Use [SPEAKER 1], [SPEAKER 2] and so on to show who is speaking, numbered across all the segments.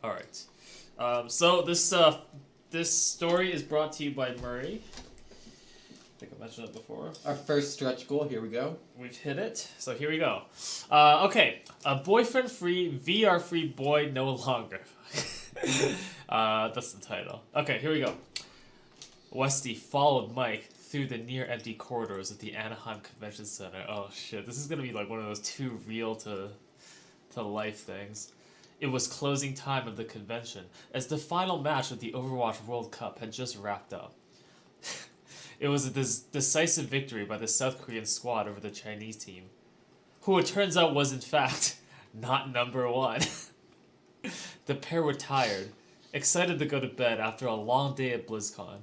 [SPEAKER 1] All right. So this story is brought to you by Murray. I think I mentioned it before.
[SPEAKER 2] Our first stretch goal. Here we go.
[SPEAKER 1] We've hit it. So here we go. Okay. A boyfriend-free, VR-free boy no longer. That's the title. Okay, here we go. Westy followed Mike through the near-empty corridors of the Anaheim Convention Center. Oh shit, this is gonna be like one of those too real to life things. It was closing time of the convention, as the final match of the Overwatch World Cup had just wrapped up. It was a decisive victory by the South Korean squad over the Chinese team, who it turns out was in fact not number one. The pair were tired, excited to go to bed after a long day at BlizzCon.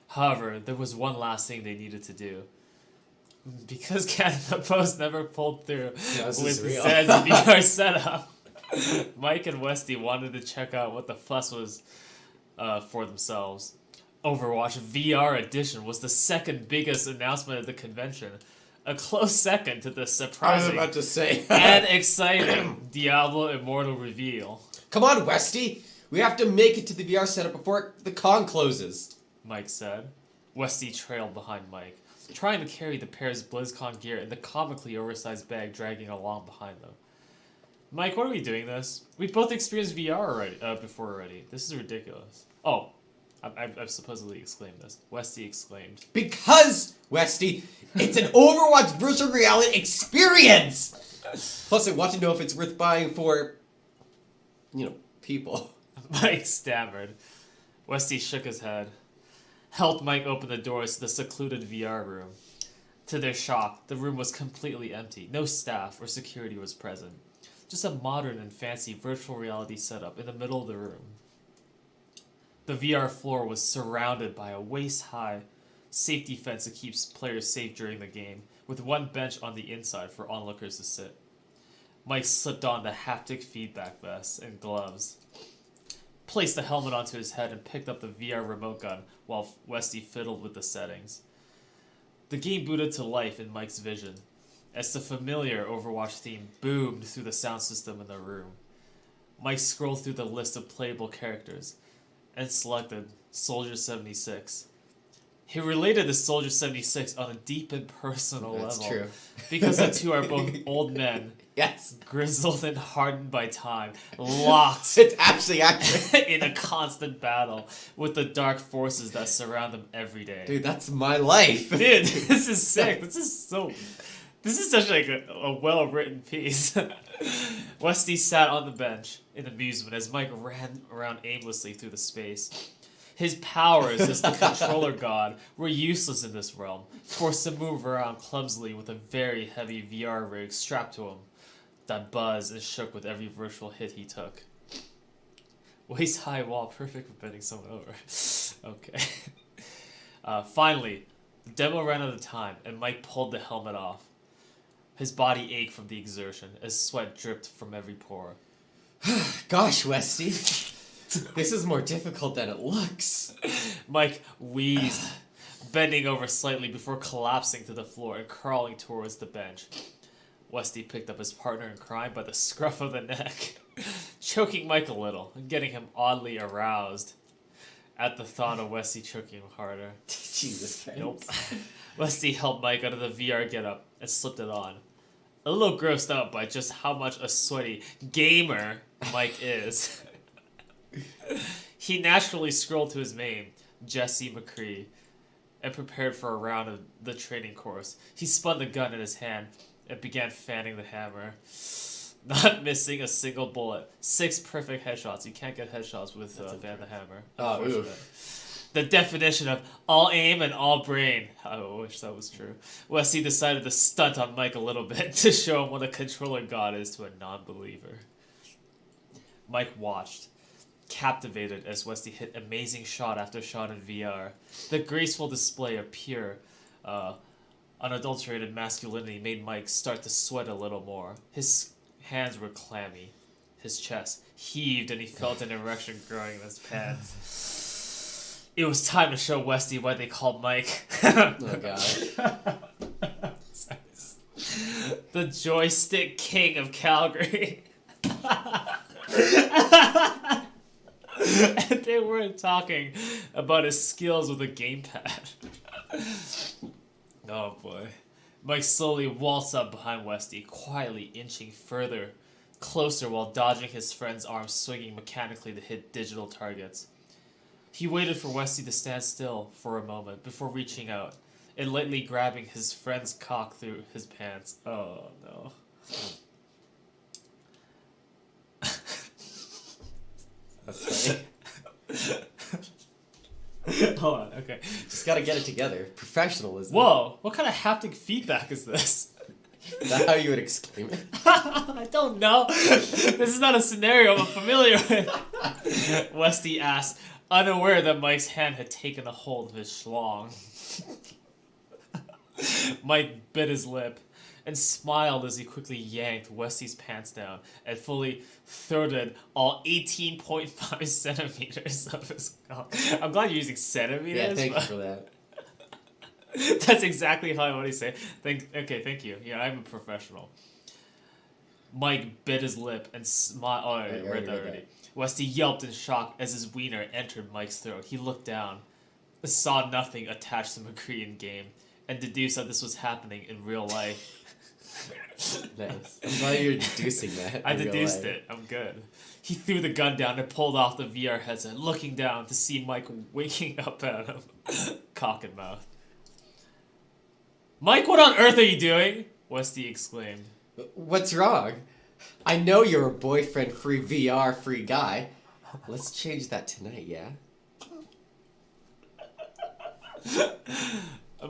[SPEAKER 1] However, there was one last thing they needed to do. Because Canada Post never pulled through with Zed's VR setup, Mike and Westy wanted to check out what the fuss was for themselves. Overwatch VR Edition was the second biggest announcement at the convention, a close second to the surprising
[SPEAKER 2] I was about to say
[SPEAKER 1] and exciting Diablo Immortal reveal.
[SPEAKER 2] Come on, Westy! We have to make it to the VR setup before the con closes,
[SPEAKER 1] Mike said. Westy trailed behind Mike, trying to carry the pair's BlizzCon gear in the comically oversized bag dragging along behind them. Mike, what are we doing this? We both experienced VR already, before already. This is ridiculous. Oh, I've supposedly exclaimed this. Westy exclaimed.
[SPEAKER 2] Because, Westy, it's an Overwatch virtual reality experience! Plus, I want to know if it's worth buying for, people.
[SPEAKER 1] Mike stammered. Westy shook his head, helped Mike open the doors to the secluded VR room. To their shock, the room was completely empty. No staff or security was present. Just a modern and fancy virtual reality setup in the middle of the room. The VR floor was surrounded by a waist-high safety fence that keeps players safe during the game, with one bench on the inside for onlookers to sit. Mike slipped on the haptic feedback vest and gloves, placed the helmet onto his head, and picked up the VR remote gun while Westy fiddled with the settings. The game booted to life in Mike's vision, as the familiar Overwatch theme boomed through the sound system in the room. Mike scrolled through the list of playable characters and selected Soldier 76. He related to Soldier 76 on a deep and personal level.
[SPEAKER 2] That's true.
[SPEAKER 1] Because the two are both old men,
[SPEAKER 2] Yes.
[SPEAKER 1] grizzled and hardened by time, locked
[SPEAKER 2] It's actually accurate.
[SPEAKER 1] in a constant battle with the dark forces that surround them every day.
[SPEAKER 2] Dude, that's my life.
[SPEAKER 1] Dude, this is sick. This is such like a well-written piece. Westy sat on the bench in amusement as Mike ran around aimlessly through the space. His powers as the controller god were useless in this realm, forced to move around clumsily with a very heavy VR rig strapped to him that buzzed and shook with every virtual hit he took. Waist-high wall, perfect for bending someone over. Okay. Finally, the demo ran out of time, and Mike pulled the helmet off. His body ached from the exertion, as sweat dripped from every pore.
[SPEAKER 2] Gosh, Westy. This is more difficult than it looks.
[SPEAKER 1] Mike wheezed, bending over slightly before collapsing to the floor and crawling towards the bench. Westy picked up his partner in crime by the scruff of the neck, choking Mike a little and getting him oddly aroused at the thought of Westy choking him harder.
[SPEAKER 2] Jesus Christ.
[SPEAKER 1] Nope. Westy helped Mike out of the VR getup and slipped it on. A little grossed out by just how much a sweaty gamer Mike is. He naturally scrolled to his main, Jesse McCree, and prepared for a round of the training course. He spun the gun in his hand and began fanning the hammer, not missing a single bullet. 6 perfect headshots. You can't get headshots with fan the hammer.
[SPEAKER 2] Oh, oof.
[SPEAKER 1] The definition of all aim and all brain. I wish that was true. Westy decided to stunt on Mike a little bit to show him what a controller god is to a non-believer. Mike watched, captivated as Westy hit amazing shot after shot in VR. The graceful display of pure, unadulterated masculinity made Mike start to sweat a little more. His hands were clammy. His chest heaved and he felt an erection growing in his pants. It was time to show Westy why they called Mike.
[SPEAKER 2] Oh, God.
[SPEAKER 1] The joystick king of Calgary. And they weren't talking about his skills with a gamepad. Oh boy. Mike slowly waltzed up behind Westy, quietly inching further, closer while dodging his friend's arm swinging mechanically to hit digital targets. He waited for Westy to stand still for a moment before reaching out and lightly grabbing his friend's cock through his pants. Oh no.
[SPEAKER 2] That's funny.
[SPEAKER 1] Hold on, okay.
[SPEAKER 2] Just gotta get it together. Professionalism.
[SPEAKER 1] Whoa, what kind of haptic feedback is this?
[SPEAKER 2] Is that how you would exclaim it?
[SPEAKER 1] I don't know. This is not a scenario I'm familiar with. Westy asked, unaware that Mike's hand had taken a hold of his schlong. Mike bit his lip and smiled as he quickly yanked Westy's pants down and fully throated all 18.5 centimeters of his cock. I'm glad you're using centimeters.
[SPEAKER 2] Yeah, thank you for that.
[SPEAKER 1] That's exactly how I want to say. Thank you. Yeah, I'm a professional. Mike bit his lip and smiled. Oh, I read that already. Westy yelped in shock as his wiener entered Mike's throat. He looked down, saw nothing attached to McCree in game, and deduced that this was happening in real life.
[SPEAKER 2] Nice. I'm glad you're deducing that.
[SPEAKER 1] I deduced it. I'm good. He threw the gun down and pulled off the VR headset, looking down to see Mike winking up at him, cock and mouth. Mike, what on earth are you doing? Westy exclaimed.
[SPEAKER 2] What's wrong? I know you're a boyfriend-free, VR-free guy. Let's change that tonight, yeah?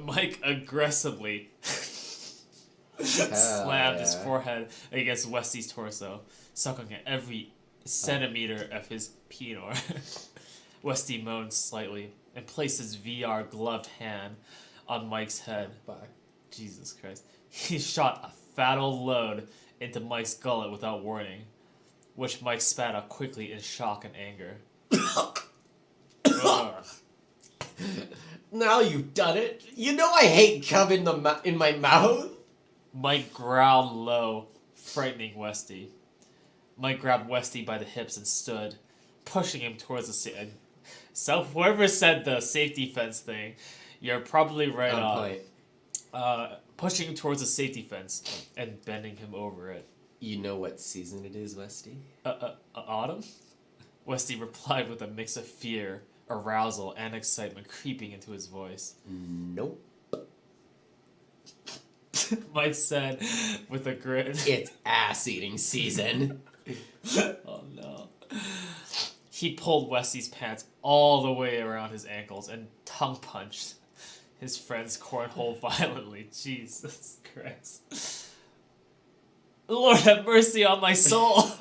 [SPEAKER 1] Mike aggressively slammed his forehead against Westy's torso, sucking at every centimeter of his penor. Westy moaned slightly and placed his VR gloved hand on Mike's head.
[SPEAKER 2] Bye.
[SPEAKER 1] Jesus Christ. He shot a fat old load into Mike's gullet without warning, which Mike spat out quickly in shock and anger.
[SPEAKER 2] Now you've done it. You know I hate cum in my mouth.
[SPEAKER 1] Mike growled low, frightening Westy. Mike grabbed Westy by the hips and stood, pushing him towards the So whoever said the safety fence thing, you're probably right on. Pushing him towards the safety fence and bending him over it.
[SPEAKER 2] You know what season it is, Westy?
[SPEAKER 1] Autumn? Westy replied with a mix of fear, arousal, and excitement creeping into his voice.
[SPEAKER 2] Nope.
[SPEAKER 1] Mike said with a grin.
[SPEAKER 2] It's ass-eating season.
[SPEAKER 1] Oh no. He pulled Westy's pants all the way around his ankles and tongue-punched his friend's cornhole violently. Jesus Christ. Lord have mercy on my soul.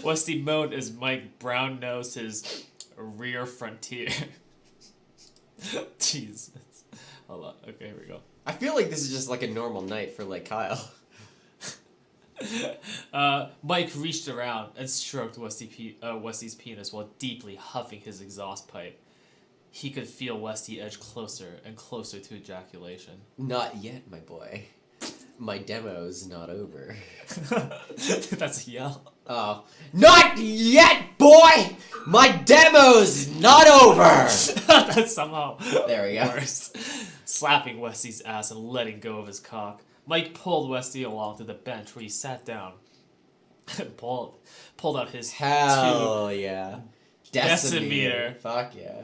[SPEAKER 1] Westy moaned as Mike brown-nosed his rear frontier. Jesus. Hold on. Okay, here we go.
[SPEAKER 2] I feel like this is just like a normal night for like Kyle.
[SPEAKER 1] Mike reached around and stroked Westy's penis while deeply huffing his exhaust pipe. He could feel Westy edge closer and closer to ejaculation.
[SPEAKER 2] Not yet, my boy. My demo's not over.
[SPEAKER 1] That's a yell.
[SPEAKER 2] Oh. Not yet, boy! My demo's not over!
[SPEAKER 1] That's somehow
[SPEAKER 2] there we go.
[SPEAKER 1] worse. Slapping Westy's ass and letting go of his cock. Mike pulled Westy along to the bench where he sat down and pulled out his
[SPEAKER 2] Hell yeah.
[SPEAKER 1] Decimeter.
[SPEAKER 2] Fuck yeah.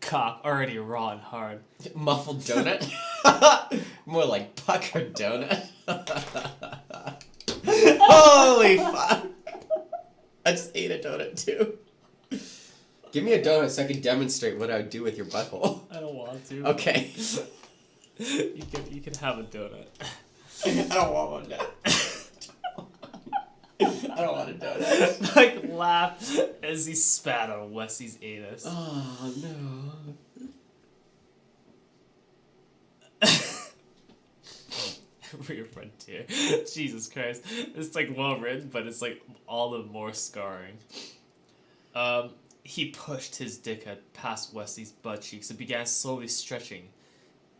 [SPEAKER 1] cock, already raw and hard.
[SPEAKER 2] Muffled donut? More like puckered donut. Holy fuck. I just ate a donut too. Give me a donut so I can demonstrate what I would do with your butthole.
[SPEAKER 1] I don't want to.
[SPEAKER 2] Okay.
[SPEAKER 1] You can have a donut.
[SPEAKER 2] I don't want one now. I don't want a donut.
[SPEAKER 1] Mike laughed as he spat on Westy's anus.
[SPEAKER 2] Oh no.
[SPEAKER 1] Rear frontier. Jesus Christ. It's like well written, but it's like all the more scarring. He pushed his dickhead past Westy's butt cheeks and began slowly stretching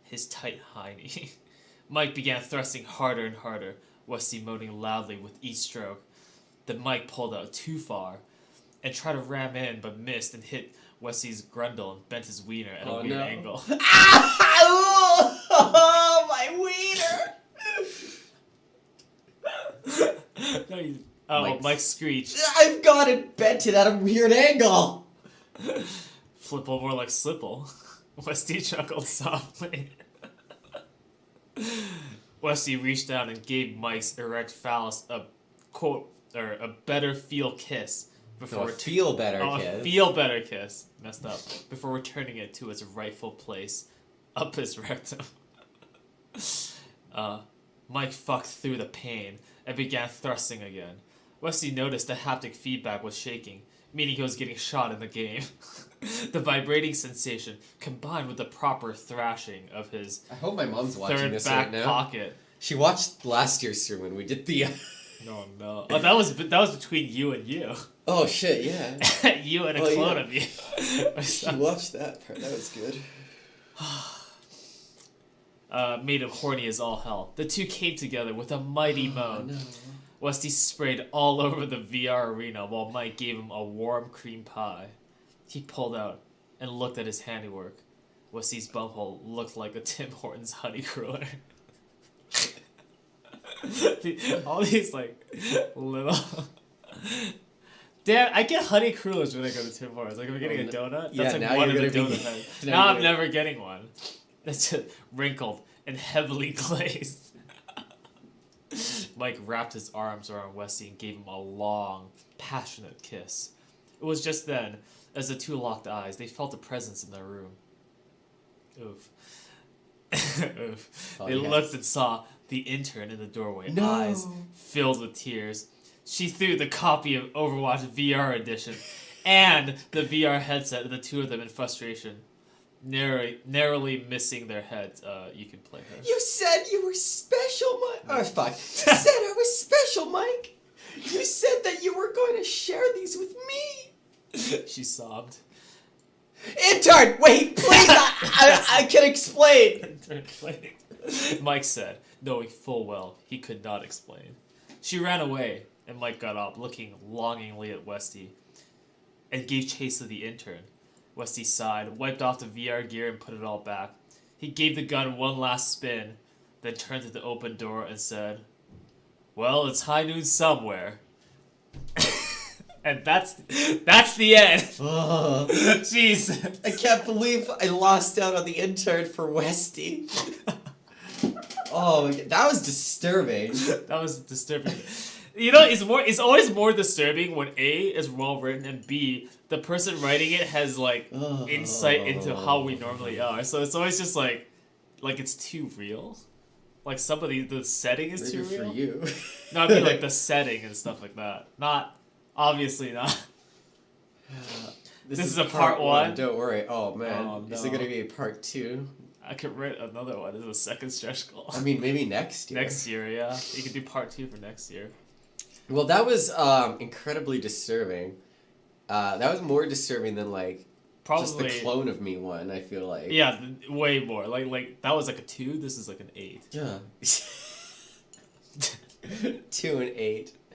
[SPEAKER 1] his tight hiney. Mike began thrusting harder and harder, Westy moaning loudly with each stroke. Then Mike pulled out too far and tried to ram in, but missed and hit Wesley's grundle and bent his wiener at a weird angle.
[SPEAKER 2] Oh, my wiener!
[SPEAKER 1] Mike screeched.
[SPEAKER 2] I've got it bented at a weird angle!
[SPEAKER 1] Flipple more like Slipple. Westy chuckled softly. Westy reached down and gave Mike's erect phallus a quote, or a better feel kiss before
[SPEAKER 2] feel better kiss.
[SPEAKER 1] A feel better kiss. Messed up. Before returning it to its rightful place, up his rectum. Mike fucked through the pain and began thrusting again. Westy noticed the haptic feedback was shaking, meaning he was getting shot in the game. The vibrating sensation, combined with the proper thrashing of his
[SPEAKER 2] I hope my mom's watching
[SPEAKER 1] third
[SPEAKER 2] this
[SPEAKER 1] back
[SPEAKER 2] right now.
[SPEAKER 1] pocket.
[SPEAKER 2] She watched last year's stream when we did the...
[SPEAKER 1] No, no. Oh, that was between you and you.
[SPEAKER 2] Oh, shit, yeah.
[SPEAKER 1] You and a clone of you.
[SPEAKER 2] She watched that part. That was good.
[SPEAKER 1] Made him horny as all hell. The two came together with a mighty moan.
[SPEAKER 2] No.
[SPEAKER 1] Westy sprayed all over the VR arena while Mike gave him a warm cream pie. He pulled out and looked at his handiwork. Westy's bumhole looked like a Tim Hortons honey cruller. All these like little... Damn, I get honey crullers when I go to Tim Hortons. Like, if I'm getting a donut, that's like
[SPEAKER 2] now
[SPEAKER 1] one of
[SPEAKER 2] you're
[SPEAKER 1] the
[SPEAKER 2] gonna be-
[SPEAKER 1] donut heads.
[SPEAKER 2] now
[SPEAKER 1] Now
[SPEAKER 2] you're
[SPEAKER 1] I'm never getting one. That's just wrinkled and heavily glazed. Mike wrapped his arms around Westy and gave him a long, passionate kiss. It was just then, as the two locked eyes, they felt a presence in their room. Oof. Oof.
[SPEAKER 2] Oh,
[SPEAKER 1] They
[SPEAKER 2] yes.
[SPEAKER 1] looked and saw the intern in the doorway,
[SPEAKER 2] No.
[SPEAKER 1] eyes filled with tears. She threw the copy of Overwatch VR edition and the VR headset at the two of them in frustration, narrowly missing their heads. You can play her.
[SPEAKER 2] You said you were special, Mike. Oh, fuck. You said I was special, Mike. You said that you were going to share these with me.
[SPEAKER 1] She sobbed.
[SPEAKER 2] Intern, wait, please. I can explain.
[SPEAKER 1] Mike said, knowing full well he could not explain. She ran away, and Mike got up, looking longingly at Westy, and gave chase to the intern. Westy sighed, wiped off the VR gear, and put it all back. He gave the gun one last spin, then turned to the open door and said, "Well, it's high noon somewhere." And that's the end. Jeez.
[SPEAKER 2] I can't believe I lost out on the intern for Westy. Oh, my God. That was disturbing.
[SPEAKER 1] That was disturbing. You know, it's always more disturbing when A is well written and B, the person writing it has like insight into how we normally are. So it's always just like it's too real. Like the setting is too real.
[SPEAKER 2] For you.
[SPEAKER 1] No, I mean like the setting and stuff like that. Obviously not. This is a part one.
[SPEAKER 2] Don't worry. Oh man,
[SPEAKER 1] Oh,
[SPEAKER 2] is
[SPEAKER 1] no.
[SPEAKER 2] it gonna be a part two?
[SPEAKER 1] I could write another one as a second stretch goal.
[SPEAKER 2] I mean, maybe next year.
[SPEAKER 1] Next year, yeah. You could do part 2 for next year.
[SPEAKER 2] Well, that was incredibly disturbing. That was more disturbing than like
[SPEAKER 1] Probably
[SPEAKER 2] just the clone of me one. I feel like.
[SPEAKER 1] Yeah, way more. Like that was like a 2. This is like an 8.
[SPEAKER 2] Yeah. 2 and 8.